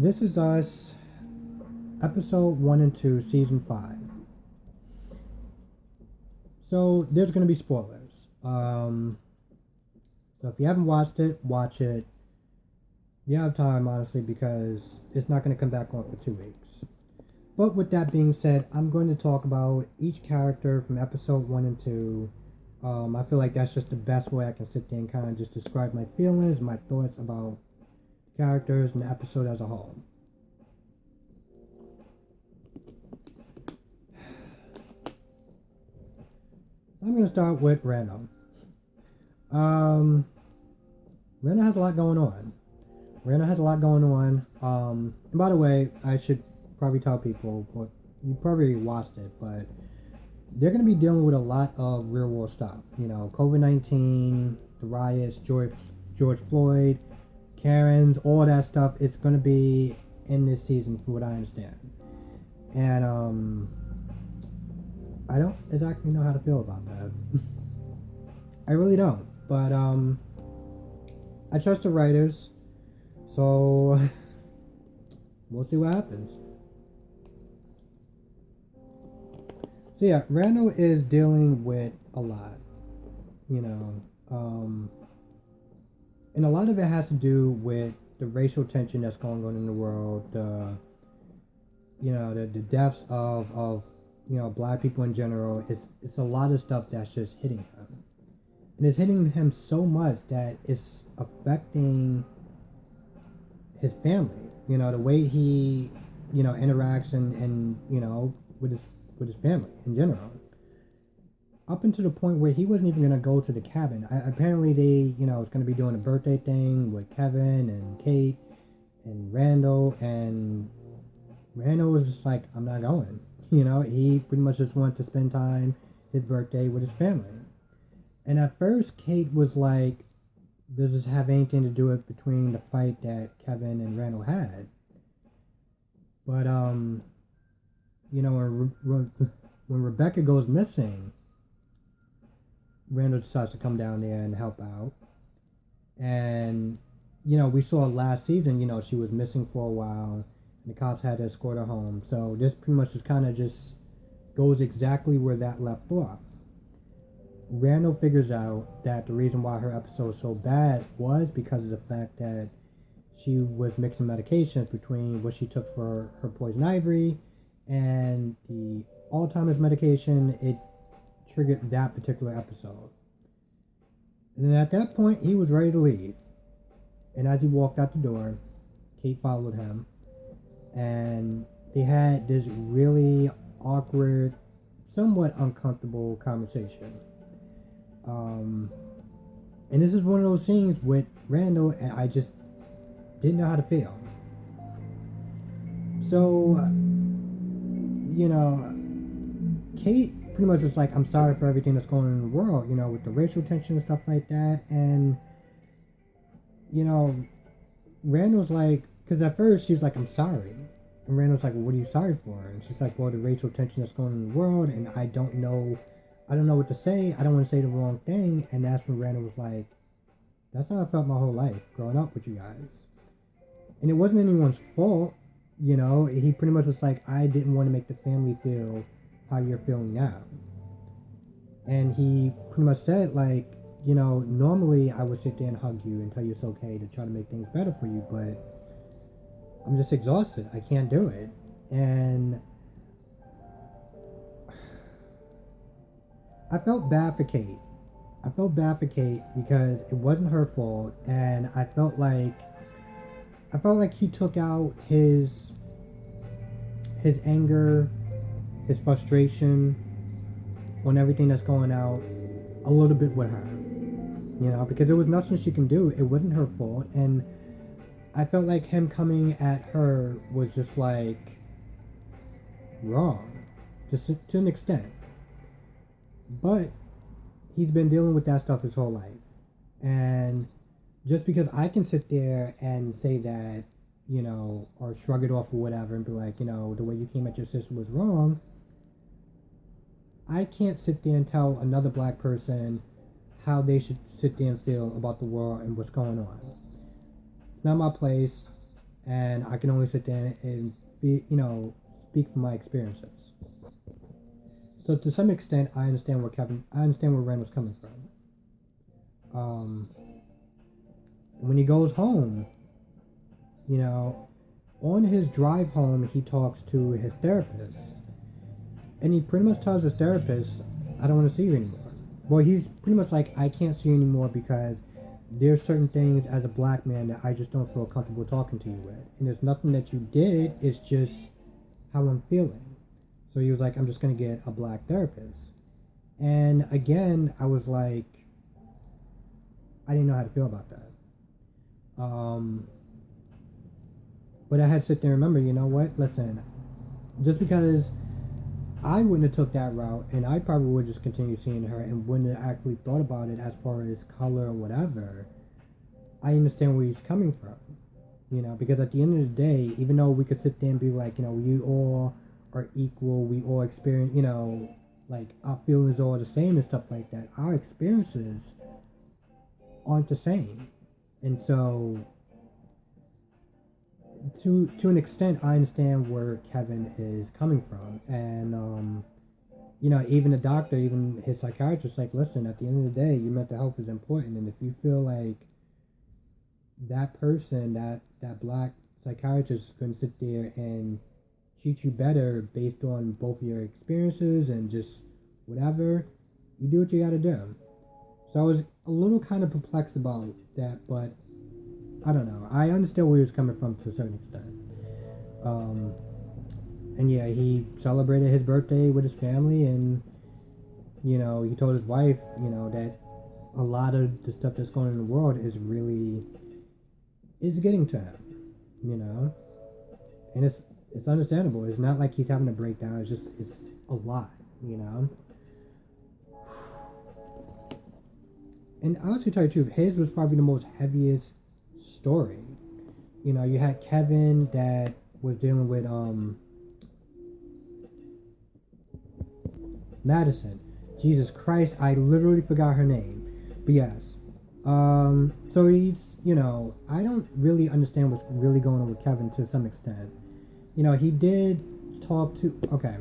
This is us, episode 1 and 2, season 5. So, there's going to be spoilers. So, if you haven't watched it, watch it. You have time, honestly, because it's not going to come back on for 2 weeks. But with that being said, I'm going to talk about each character from episode 1 and 2. I feel like that's just the best way I can sit there and kind of just describe my feelings, my thoughts about characters and the episode as a whole. I'm going to start with Random. Random has a lot going on. And by the way, I should probably tell people, but you probably watched it, but they're going to be dealing with a lot of real world stuff. COVID-19, the riots, George Floyd, Karen's, all that stuff. It's going to be in this season, from what I understand. And I don't exactly know how to feel about that. I really don't. But I trust the writers, so we'll see what happens. So yeah, Randall is dealing with a lot, and a lot of it has to do with the racial tension that's going on in the world, the deaths of black people in general. It's a lot of stuff that's just hitting him, and it's hitting him so much that it's affecting his family. The way he interacts and with his family in general. Up until the point where he wasn't even going to go to the cabin. Apparently they, was going to be doing a birthday thing with Kevin and Kate and Randall, and Randall was just like, I'm not going. He pretty much just wanted to spend time, his birthday, with his family. And at first, Kate was like, does this have anything to do with between the fight that Kevin and Randall had? But, when Rebecca goes missing, Randall decides to come down there and help out. And, we saw last season, she was missing for a while, and the cops had to escort her home. So this pretty much just goes exactly where that left off. Randall figures out that the reason why her episode was so bad was because of the fact that she was mixing medications between what she took for her poison ivory and the Alzheimer's medication. It triggered that particular episode. And then at that point, he was ready to leave. And as he walked out the door, Kate followed him. And they had this really awkward, somewhat uncomfortable conversation. And this is one of those scenes with Randall, and I just didn't know how to feel. So, Kate pretty much is like, I'm sorry for everything that's going on in the world, with the racial tension and stuff like that. And, Randall's like, because at first she was like, I'm sorry. And Randall's like, well, what are you sorry for? And she's like, well, the racial tension that's going on in the world, and I don't know what to say. I don't want to say the wrong thing. And that's when Randall was like, that's how I felt my whole life growing up with you guys. And it wasn't anyone's fault. He pretty much was like, I didn't want to make the family feel how you're feeling now. And he pretty much said, like, normally I would sit there and hug you and tell you it's okay to try to make things better for you, but I'm just exhausted. I can't do it. And I felt bad for Kate. Because it wasn't her fault, and I felt like he took out his anger, his frustration on everything that's going out a little bit with her. Because there was nothing she can do. It wasn't her fault, and I felt like him coming at her was just like wrong, just to an extent. But he's been dealing with that stuff his whole life. And just because I can sit there and say that, or shrug it off or whatever and be like, the way you came at your sister was wrong, I can't sit there and tell another black person how they should sit there and feel about the world and what's going on. It's not my place. and I can only sit there and speak from my experiences. So to some extent, I understand where Randall's coming from. When he goes home, you know, on his drive home, he talks to his therapist, and he pretty much tells his therapist, "I don't want to see you anymore." Well, he's pretty much like, "I can't see you anymore because there's certain things as a black man that I just don't feel comfortable talking to you with, and there's nothing that you did. It's just how I'm feeling." So he was like, "I'm just gonna get a black therapist." And again, I was like, I didn't know how to feel about that. But I had to sit there and remember, you know what? Listen, just because I wouldn't have took that route, and I probably would just continue seeing her and wouldn't have actually thought about it as far as color or whatever. I understand where he's coming from, because at the end of the day, even though we could sit there and be like, we all are equal, we all experience, like our feelings are all the same and stuff like that. Our experiences aren't the same, and so to an extent, I understand where Kevin is coming from, and even the doctor, even his psychiatrist, like, listen, at the end of the day, your mental health is important, and if you feel like that person, that black psychiatrist is going to sit there and treat you better based on both your experiences and just whatever, you do what you got to do. So I was a little kind of perplexed about that, but I don't know. I understand where he was coming from to a certain extent. And yeah, he celebrated his birthday with his family, and he told his wife, that a lot of the stuff that's going on in the world is getting to him, and it's understandable. It's not like he's having a breakdown. It's a lot. And honestly, tell you the truth, his was probably the most heaviest story. You had Kevin that was dealing with Madison. Jesus Christ, I literally forgot her name. But yes. So he's, I don't really understand what's really going on with Kevin to some extent. He did talk to, okay.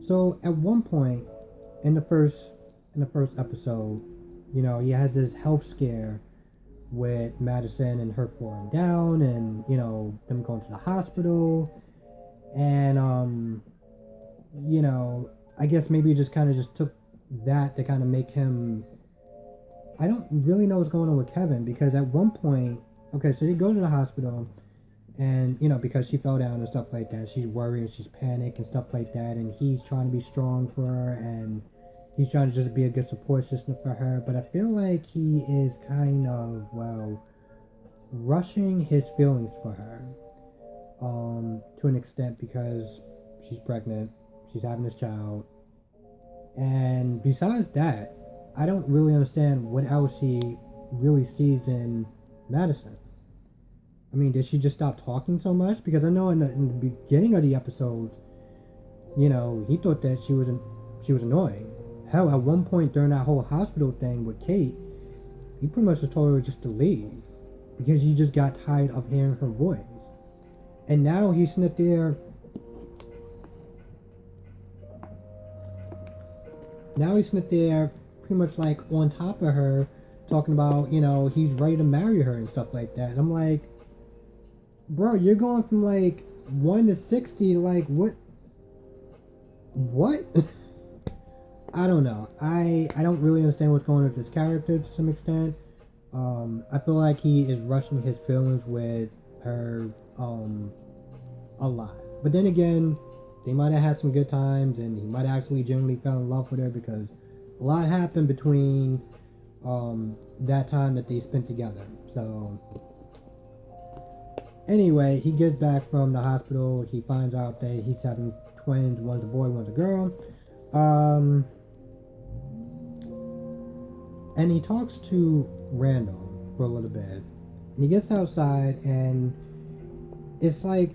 So at one point in the first episode, he has this health scare with Madison and her falling down, and them going to the hospital, and I guess maybe just took that to kind of make him. I don't really know what's going on with Kevin, because at one point, okay, so they go to the hospital, and because she fell down and stuff like that, she's worried, she's panicked and stuff like that, and he's trying to be strong for her, and he's trying to just be a good support system for her. But I feel like he is kind of, rushing his feelings for her, to an extent, because she's pregnant, she's having this child, and besides that, I don't really understand what else he really sees in Madison. I mean, did she just stop talking so much? Because I know in the beginning of the episodes, he thought that she was annoying. Hell, at one point during that whole hospital thing with Kate, he pretty much just told her just to leave, because he just got tired of hearing her voice. And now he's sitting there. Pretty much like on top of her, talking about, he's ready to marry her and stuff like that. And I'm like, bro, you're going from like 1 to 60, like what? I don't know. I don't really understand what's going on with his character to some extent. I feel like he is rushing his feelings with her a lot. But then again, they might have had some good times, and he might have actually genuinely fell in love with her, because a lot happened between that time that they spent together. So anyway, he gets back from the hospital. He finds out that he's having twins. One's a boy, one's a girl. And he talks to Randall for a little bit. And he gets outside, and it's like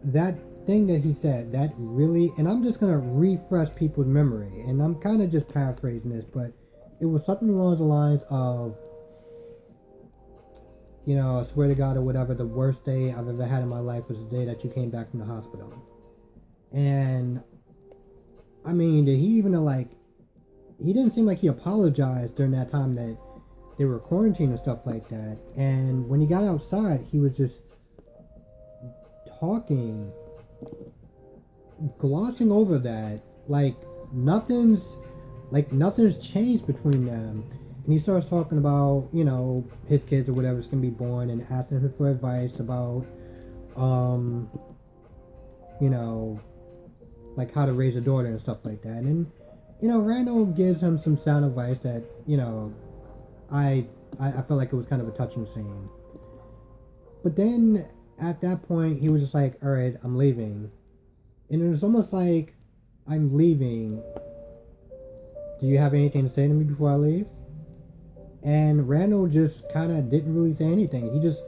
that thing that he said, that really, and I'm just going to refresh people's memory, and I'm kind of just paraphrasing this, but it was something along the lines of, I swear to God or whatever, the worst day I've ever had in my life was the day that you came back from the hospital. And I mean, did he even like? He didn't seem like he apologized during that time that they were quarantined and stuff like that. And when he got outside, he was just talking, glossing over that nothing's nothing's changed between them. And he starts talking about, his kids or whatever's gonna be born, and asking him for advice about, you know, like how to raise a daughter and stuff like that. And Randall gives him some sound advice that I felt like it was kind of a touching scene. But then at that point, he was just like, "All right, I'm leaving," and it was almost like, "I'm leaving. Do you have anything to say to me before I leave?" And Randall just kind of didn't really say anything. He just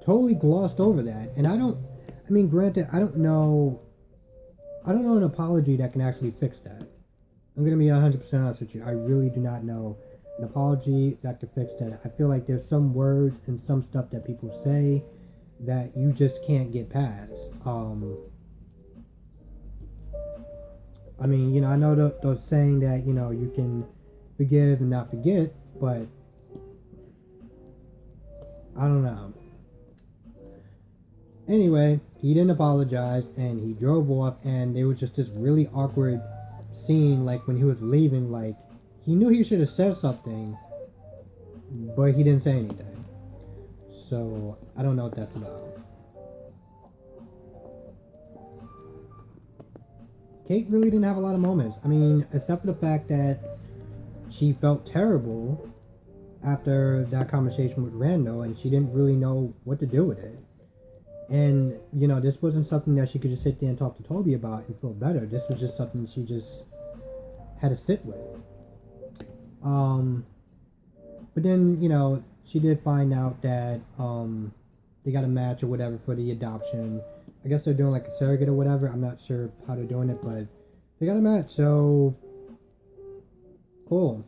totally glossed over that. And granted, I don't know an apology that can actually fix that. I'm going to be 100% honest with you. I really do not know an apology that could fix that. I feel like there's some words and some stuff that people say that you just can't get past. I know the saying that, you can forgive and not forget, but I don't know. Anyway, he didn't apologize and he drove off, and there was just this really awkward scene, like when he was leaving, like he knew he should have said something, but he didn't say anything. So I don't know what that's about. Kate really didn't have a lot of moments. Except for the fact that she felt terrible after that conversation with Randall, and she didn't really know what to do with it. And, this wasn't something that she could just sit there and talk to Toby about and feel better. This was just something she just had to sit with. But then, she did find out that they got a match or whatever for the adoption. I guess they're doing like a surrogate or whatever. I'm not sure how they're doing it, but they got a match, so cool.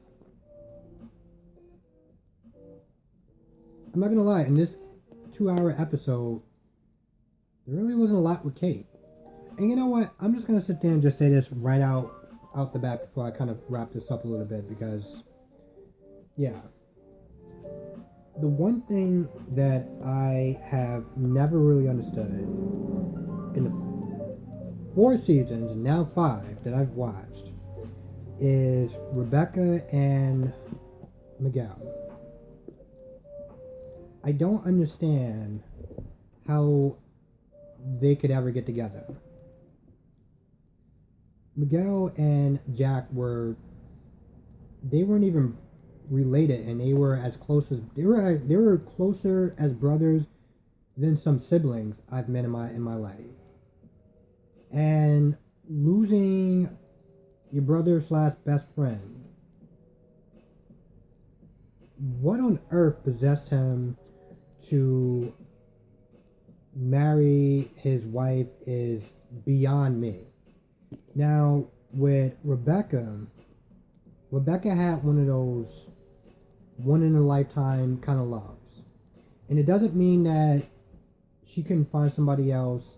I'm not gonna lie, in this 2-hour episode, there really wasn't a lot with Kate. And you know what? I'm just gonna sit there and just say this right out the bat before I kind of wrap this up a little bit, because yeah. The one thing that I have never really understood in the 4 seasons, and now 5 that I've watched, is Rebecca and Miguel. I don't understand how they could ever get together. Miguel and Jack weren't even related, and they were they were closer as brothers than some siblings I've met in my life. And losing your brother / best friend, what on earth possessed him to marry his wife is beyond me. Now with Rebecca had one of those one in a lifetime kind of loves. And it doesn't mean that she couldn't find somebody else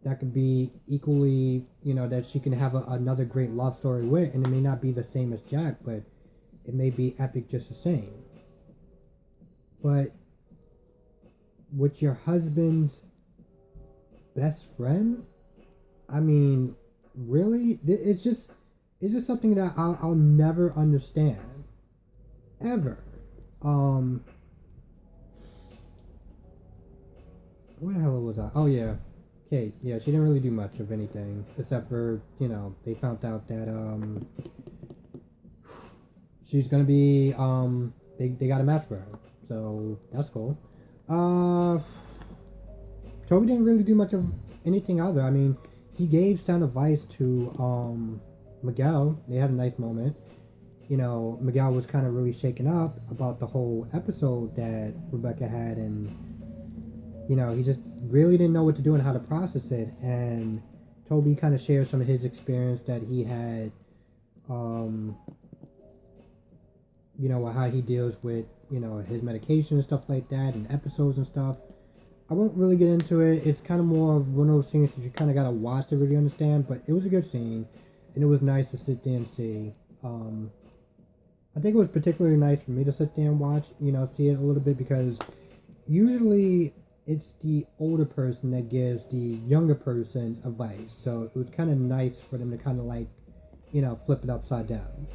that could be equally, that she can have another great love story with. And it may not be the same as Jack, but it may be epic just the same. But with your husband's best friend, really? It's just something that I'll never understand. Ever. Where the hell was I? Oh yeah, Kate. Yeah, she didn't really do much of anything except for they found out that she's gonna be they got a match for her, so that's cool. Toby didn't really do much of anything either. He gave sound advice to Miguel. They had a nice moment. Miguel was kind of really shaken up about the whole episode that Rebecca had, and he just really didn't know what to do and how to process it. And Toby kind of shared some of his experience that he had how he deals with, his medication and stuff like that, and episodes and stuff. I won't really get into it. It's kind of more of one of those things that you kind of gotta watch to really understand. But it was a good scene, and it was nice to sit there and see. I think it was particularly nice for me to sit there and watch, see it a little bit, because usually it's the older person that gives the younger person advice. So it was kind of nice for them to kind of like, flip it upside down.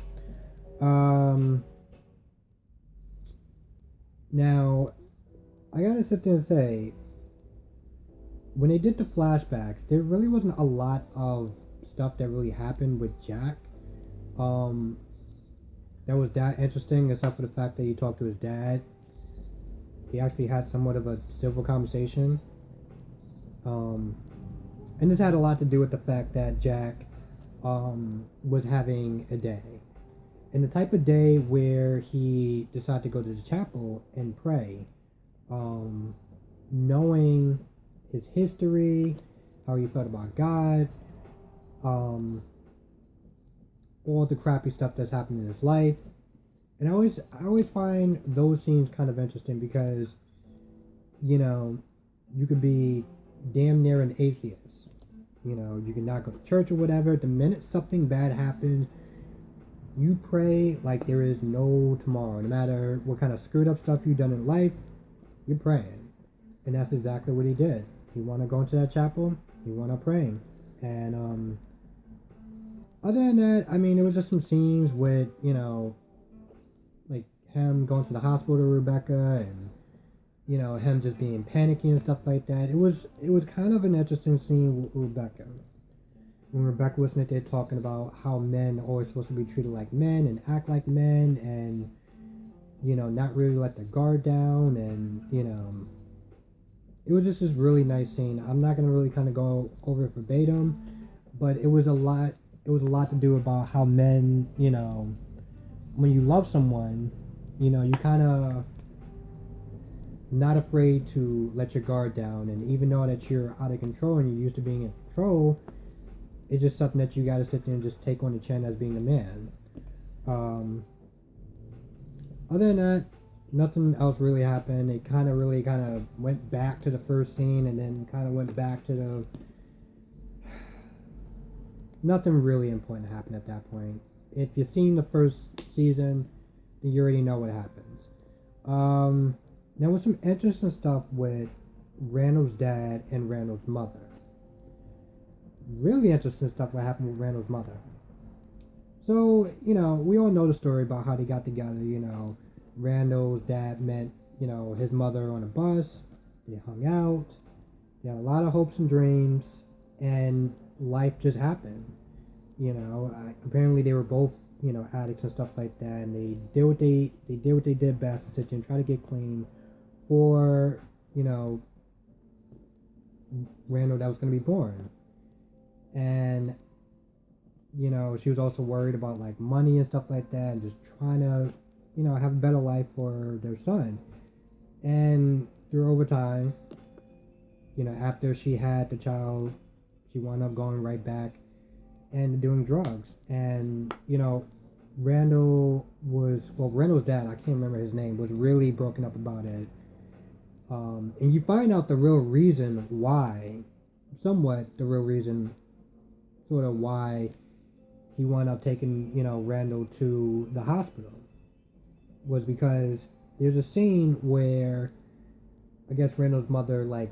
Um, Now, I gotta sit there and say, when they did the flashbacks, there really wasn't a lot of stuff that really happened with Jack. Um, that was that interesting, except for the fact that he talked to his dad. He actually had somewhat of a civil conversation. Um, and this had a lot to do with the fact that Jack was having a day. And the type of day where he decided to go to the chapel and pray, um, knowing his history, how he felt about God, um, all the crappy stuff that's happened in his life. And I always find those scenes kind of interesting because, you know, you could be damn near an atheist. You can not go to church or whatever. The minute something bad happens, you pray like there is no tomorrow. No matter what kind of screwed up stuff you've done in life, you're praying. And that's exactly what he did. He wound up going to that chapel. He wound up praying. And other than that, I mean, there was just some scenes with, like him going to the hospital to Rebecca, and him just being panicky and stuff like that. It was kind of an interesting scene with Rebecca. When Rebecca was sitting there talking about how men are always supposed to be treated like men and act like men, and not really let their guard down, and it was just this really nice scene. I'm not gonna really kind of go over it verbatim, but it was a lot. It was a lot to do about how men, when you love someone, you kind of not afraid to let your guard down, and even though that you're out of control and you're used to being in control, it's just something that you got to sit there and just take on the chin as being a man. Other than that, nothing else really happened. It kind of went back to the first scene, and then kind of went back to the... Nothing really important happened at that point. If you've seen the first season, then you already know what happens. There was some interesting stuff with Randall's dad and Randall's mother. Really interesting stuff what happened with Randall's mother. So, we all know the story about how they got together. Randall's dad met, his mother on a bus. They hung out. They had a lot of hopes and dreams, and life just happened. Apparently they were both, addicts and stuff like that, and they did what they did best, to sit and try to get clean for, Randall that was going to be born. And she was also worried about like money and stuff like that, and just trying to have a better life for their son. And through over time, after she had the child, she wound up going right back and doing drugs. And Randall's dad, I can't remember his name, was really broken up about it. And you find out the real reason why, sort of why he wound up taking, Randall to the hospital, was because there's a scene where I guess Randall's mother, like,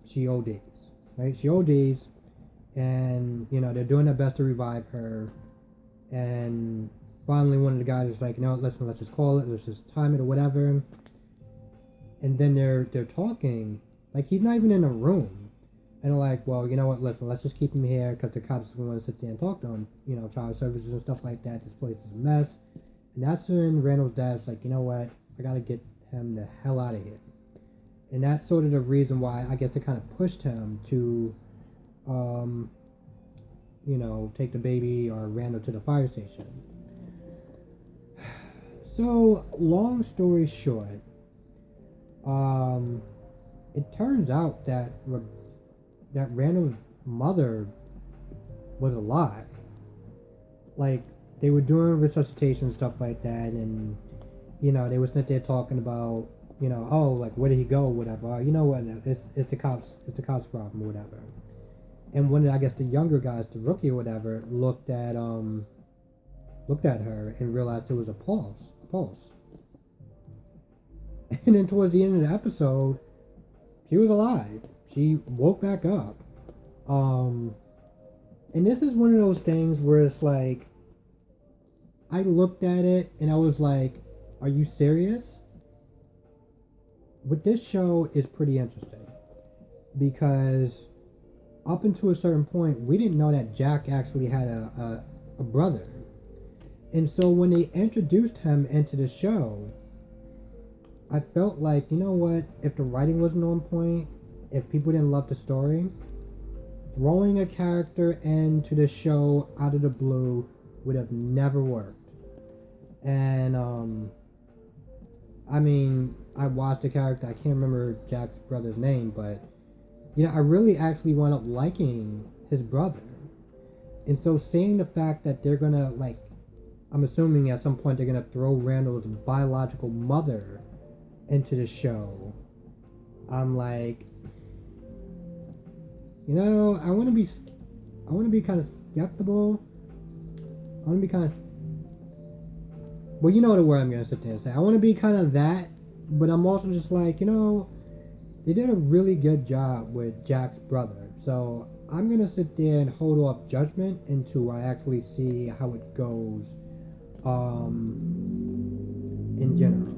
she ODs, right? She ODs, and, they're doing their best to revive her, and finally one of the guys is like, let's just call it, let's just time it or whatever. And then they're talking, like, he's not even in a room. And they're like, well, you know what, listen, let's just keep him here, because the cops are going to sit there and talk to him, child services and stuff like that. This place is a mess. And that's when Randall's dad's like, you know what, I got to get him the hell out of here. And that's sort of the reason why, I guess, it kind of pushed him to, take the baby or Randall to the fire station. So, long story short, it turns out that Randall's mother was alive. Like, they were doing resuscitation and stuff like that, and they were sitting there talking about, oh, like, where did he go, whatever. You know what? It's the cops' problem, or whatever. And one of, I guess, the younger guys, the rookie or whatever, looked at her and realized it was a pulse. And then towards the end of the episode, she was alive. She woke back up. And this is one of those things where it's like, I looked at it and I was like, are you serious? But this show is pretty interesting because up until a certain point, we didn't know that Jack actually had a brother. And so when they introduced him into the show, I felt like, you know what, if the writing wasn't on point, if people didn't love the story, throwing a character into the show out of the blue would have never worked. And I mean, I watched the character, I can't remember Jack's brother's name, but I really actually wound up liking his brother. And so seeing the fact that they're gonna, like, I'm assuming at some point they're gonna throw Randall's biological mother into the show, I'm like, I want to be kind of skeptical. I want to be kind of, well, you know the word I'm gonna sit there and say. I want to be kind of that, but I'm also just like, they did a really good job with Jack's brother. So I'm gonna sit there and hold off judgment until I actually see how it goes, in general.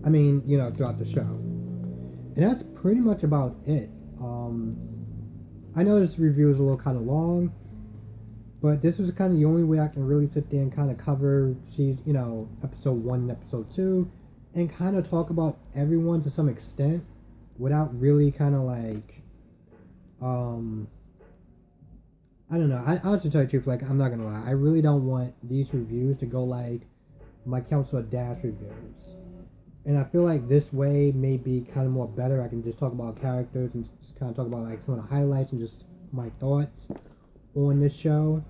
I mean, throughout the show. And that's pretty much about it. I know this review is a little kind of long, but this was kind of the only way I can really sit there and kind of cover, episode 1 and episode 2, and kind of talk about everyone to some extent without really kind of like, I don't know. I'll just tell you the truth, like, I'm not gonna lie. I really don't want these reviews to go like my Counselor Dash reviews. And I feel like this way may be kind of more better. I can just talk about characters and just kind of talk about like some of the highlights and just my thoughts on this show.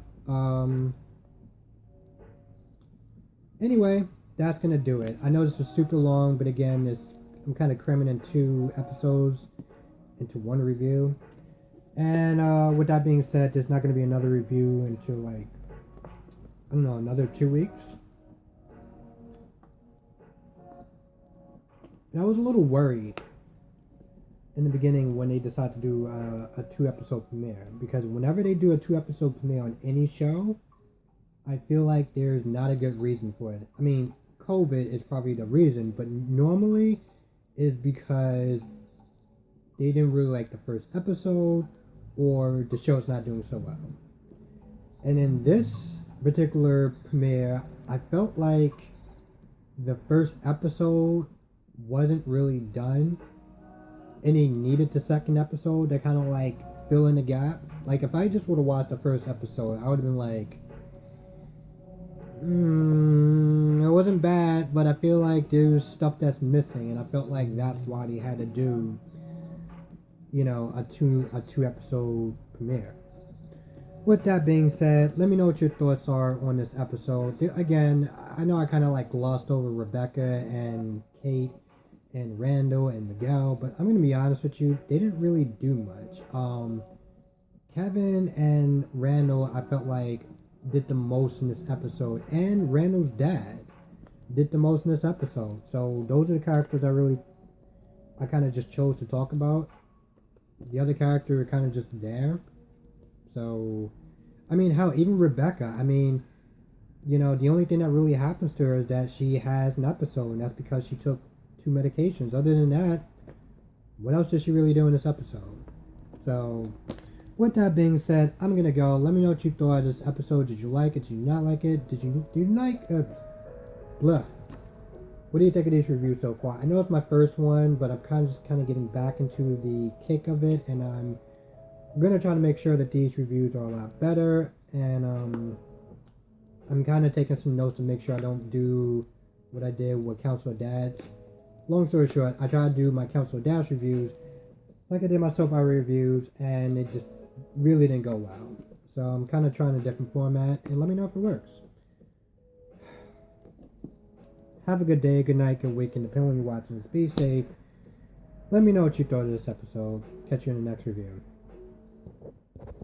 Anyway, that's gonna do it. I know this was super long, but again, I'm kind of cramming in 2 episodes into one review. And with that being said, there's not gonna be another review until like, I don't know, another 2 weeks. And I was a little worried in the beginning when they decided to do a 2-episode premiere, because whenever they do a 2-episode premiere on any show, I feel like there's not a good reason for it. I mean, COVID is probably the reason, but normally is because they didn't really like the first episode or the show's not doing so well. And in this particular premiere, I felt like the first episode wasn't really done, and they needed the second episode to kind of like fill in the gap. Like, if I just would have watched the first episode, I would have been like, it wasn't bad, but I feel like there's stuff that's missing, and I felt like that's why they had to do, a two episode premiere. With that being said, let me know what your thoughts are on this episode. Again, I know I kind of like glossed over Rebecca and Kate and Randall and Miguel, but I'm going to be honest with you, they didn't really do much. Kevin and Randall, I felt like, did the most in this episode, and Randall's dad did the most in this episode. So those are the characters I kind of just chose to talk about. The other characters are kind of just there. So, I mean, hell, even Rebecca, I mean, the only thing that really happens to her is that she has an episode, and that's because she took 2 medications. Other than that, what else did she really do in this episode? So, with that being said, I'm gonna go. Let me know what you thought of this episode. Did you like it? Did you not like it? Did you like blah? What do you think of these reviews so far? I know it's my first one, but I'm kind of getting back into the kick of it, and I'm gonna try to make sure that these reviews are a lot better. And I'm kind of taking some notes to make sure I don't do what I did with Counselor Dad. Long story short, I tried to do my Counselor Dash reviews like I did my soap opera reviews, and it just really didn't go well. So I'm kind of trying a different format, and let me know if it works. have a good day, good night, good weekend, depending on when you're watching this. Be safe. Let me know what you thought of this episode. Catch you in the next review.